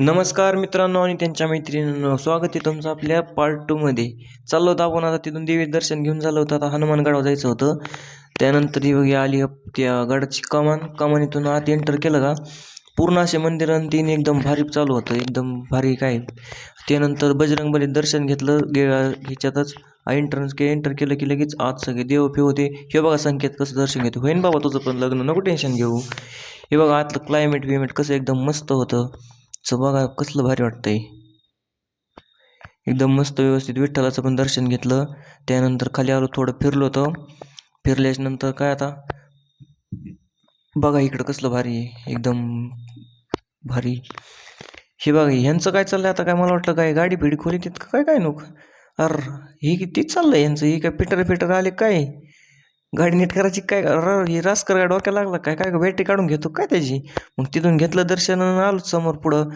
नमस्कार मित्रांनो आणि त्यांच्या मैत्रिणींनो, स्वागत आहे तुमचं आपल्या पार्ट 2 मध्ये. चाललो होतो आपण आता तिथून देवी दर्शन घेऊन झालं होतं. आता हनुमानगडावर जायचं होतं. त्यानंतर ही बघी आली त्या गडाची कमानीतून आत एंटर केलं का पूर्ण असे मंदिर आणि तीन एकदम भारी चालू होतं, एकदम भारी काय. त्यानंतर बजरंगबली दर्शन घेतलं ह्याच्यातच एंटर केलं की लगेच आत सगळे देव फिव होते. हे बघा संकेत कसं दर्शन घेतो. होईन बाबा तुझं पण लग्न, नको टेन्शन घेऊ. हे बघा आतलं क्लायमेट कसं एकदम मस्त होतं. बघा कसलं भारी वाटतंय, एकदम मस्त व्यवस्थित. विठ्ठलाचं पण दर्शन घेतलं. त्यानंतर खाली आलो, थोडं फिरलो होतो. फिरल्याच्या नंतर काय आता बघा इकडं कसलं भारी आहे, एकदम भारी. हे बघा ह्यांचं काय चाललंय आता, काय मला वाटलं काय गाडी फिडी खोली तिथं काय काय नको. अर हे कितीच चाललंय यांचं, हे काय पिटर आले काय, गाडी नीट करायची काय. ही रास्कर गाडी डोक्याला लागला काय, काय बॅटरी काढून घेतो काय त्याची. मग तिथून घेतलं दर्शन आणि आलो समोर पुढं.